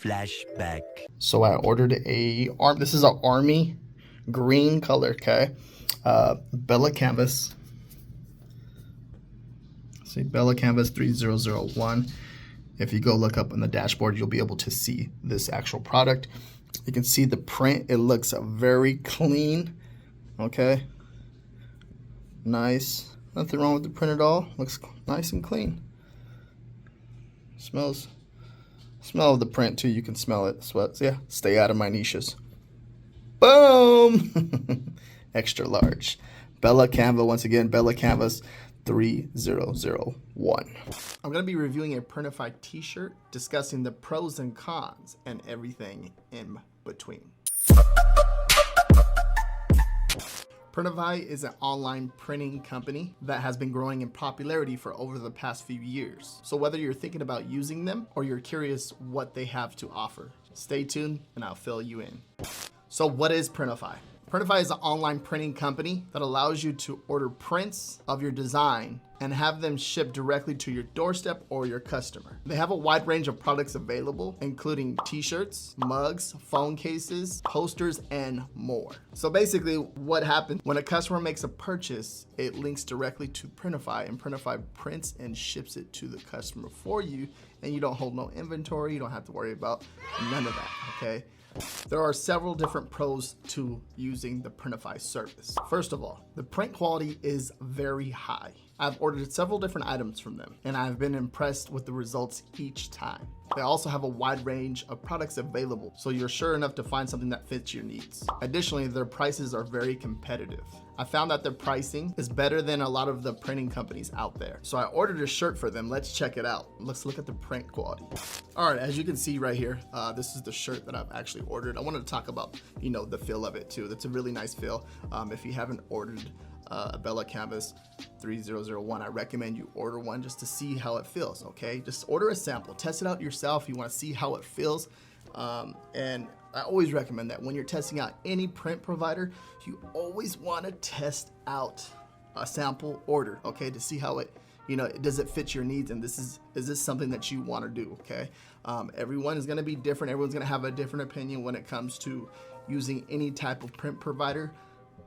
Flashback. So I ordered this is an army green color, okay? Bella Canvas. See, Bella Canvas 3001. If you go look up on the dashboard, you'll be able to see this actual product. You can see the print. It looks very clean, okay? Nice. Nothing wrong with the print at all. Looks nice and clean. Smell of the print too. You can smell it. So yeah, stay out of my niches. Boom! Extra large. Bella Canvas, once again, Bella Canvas 3001. I'm going to be reviewing a Printify t-shirt, discussing the pros and cons and everything in between. Printify is an online printing company that has been growing in popularity for over the past few years. So whether you're thinking about using them or you're curious what they have to offer, stay tuned and I'll fill you in. So what is Printify? Printify is an online printing company that allows you to order prints of your design and have them shipped directly to your doorstep or your customer. They have a wide range of products available, including t-shirts, mugs, phone cases, posters, and more. So basically what happens when a customer makes a purchase, it links directly to Printify, and Printify prints and ships it to the customer for you, and you don't hold no inventory, you don't have to worry about none of that, okay? There are several different pros to using the Printify service. First of all, the print quality is very high. I've ordered several different items from them, and I've been impressed with the results each time. They also have a wide range of products available, so you're sure enough to find something that fits your needs. Additionally, their prices are very competitive. I found that their pricing is better than a lot of the printing companies out there. So I ordered a shirt for them. Let's check it out. Let's look at the print quality. All right, as you can see right here, this is the shirt that I've actually ordered. I wanted to talk about, the feel of it too. That's a really nice feel. If you haven't ordered a Bella Canvas 3001, I recommend you order one just to see how it feels, okay? Just order a sample, test it out yourself. You wanna see how it feels. And I always recommend that when you're testing out any print provider, you always wanna test out a sample order, okay? To see how it, does it fit your needs, and is this something that you wanna do, okay? Everyone is gonna be different. Everyone's gonna have a different opinion when it comes to using any type of print provider.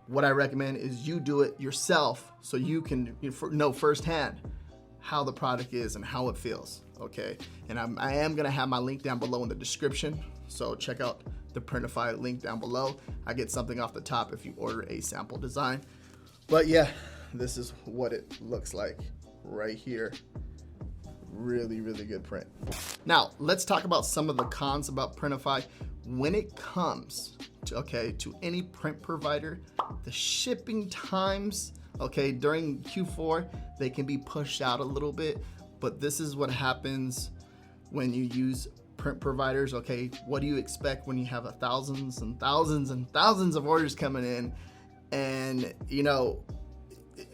What I recommend is you do it yourself so you can know firsthand how the product is and how it feels, okay? And I am gonna have my link down below in the description, so check out the Printify link down below. I get something off the top if you order a sample design. But yeah, this is what it looks like right here. Really, really good print. Now, let's talk about some of the cons about Printify. When it comes to any print provider, the shipping times, during Q4, they can be pushed out a little bit, but this is what happens when you use print providers, okay? What do you expect when you have thousands and thousands and thousands of orders coming in, and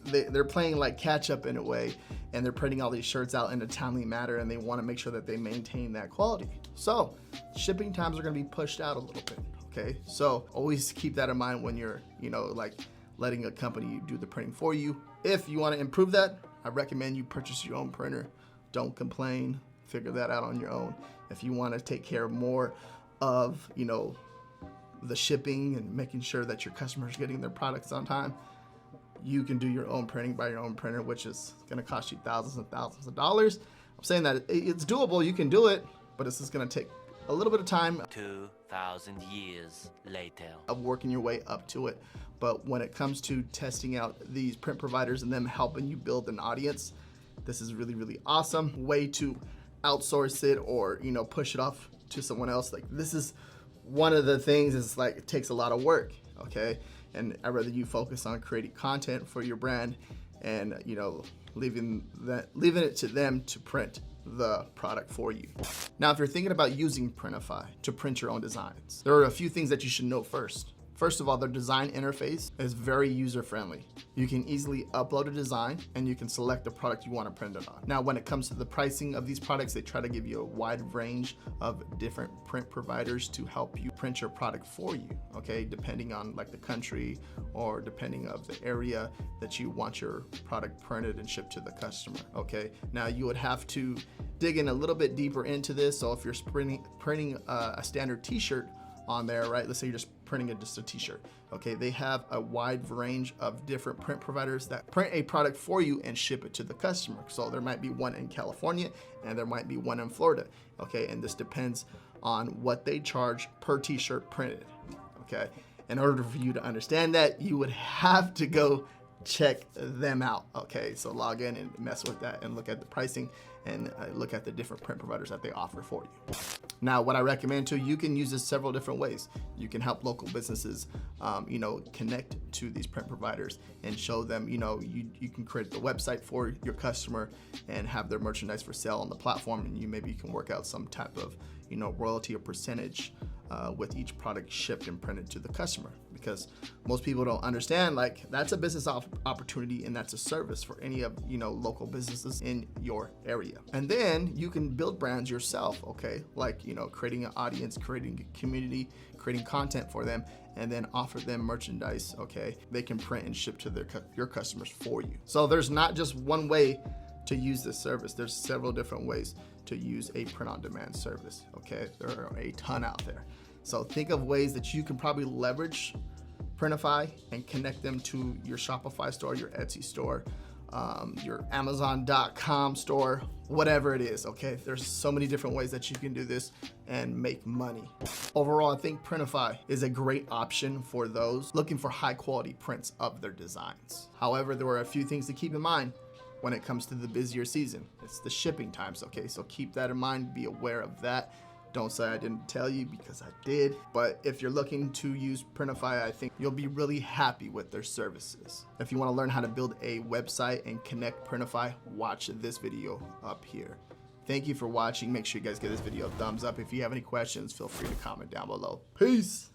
they're playing like catch up in a way, and they're printing all these shirts out in a timely manner, and they want to make sure that they maintain that quality. So shipping times are going to be pushed out a little bit, okay? So always keep that in mind when you're, letting a company do the printing for you. If you want to improve that, I recommend you purchase your own printer. Don't complain. Figure that out on your own. If you want to take care more of, the shipping and making sure that your customers are getting their products on time, you can do your own printing by your own printer, which is going to cost you thousands and thousands of dollars. I'm saying that it's doable, you can do it, but it's just going to take a little bit of time. 2,000 years later. Of working your way up to it. But when it comes to testing out these print providers and them helping you build an audience, this is really, really awesome way to outsource it or, push it off to someone else. Like, this is one of the things is like, it takes a lot of work, okay? And I'd rather you focus on creating content for your brand and, leaving it to them to print the product for you. Now, if you're thinking about using Printify to print your own designs, there are a few things that you should know first. First of all, their design interface is very user-friendly. You can easily upload a design and you can select the product you want to print it on. Now, when it comes to the pricing of these products, they try to give you a wide range of different print providers to help you print your product for you, okay? Depending on like the country or depending of the area that you want your product printed and shipped to the customer, okay? Now, you would have to digging a little bit deeper into this. So if you're printing a standard t-shirt on there, right? Let's say you're just printing just a t-shirt. Okay, they have a wide range of different print providers that print a product for you and ship it to the customer. So there might be one in California and there might be one in Florida. Okay, and this depends on what they charge per t-shirt printed. Okay, in order for you to understand that, you would have to go check them out. Okay, so log in and mess with that and look at the pricing and look at the different print providers that they offer for you. Now, what I recommend too, you can use this several different ways. You can help local businesses, connect to these print providers and show them, you can create the website for your customer and have their merchandise for sale on the platform, and maybe you can work out some type of, royalty or percentage with each product shipped and printed to the customer, because most people don't understand, like, that's a business opportunity and that's a service for any of local businesses in your area. And then you can build brands yourself, okay, like creating an audience, creating a community, creating content for them, and then offer them merchandise. Okay, they can print and ship to your customers for you. So there's not just one way to use this service. There's several different ways to use a print-on-demand service. Okay, there are a ton out there. So think of ways that you can probably leverage Printify and connect them to your Shopify store, your Etsy store, your Amazon.com store, whatever it is. Okay, there's so many different ways that you can do this and make money. Overall, I think Printify is a great option for those looking for high quality prints of their designs. However, there are a few things to keep in mind when it comes to the busier season. It's the shipping times, okay? So keep that in mind, be aware of that. Don't say I didn't tell you, because I did. But if you're looking to use Printify, I think you'll be really happy with their services. If you want to learn how to build a website and connect Printify, watch this video up here. Thank you for watching. Make sure you guys give this video a thumbs up. If you have any questions, feel free to comment down below. Peace.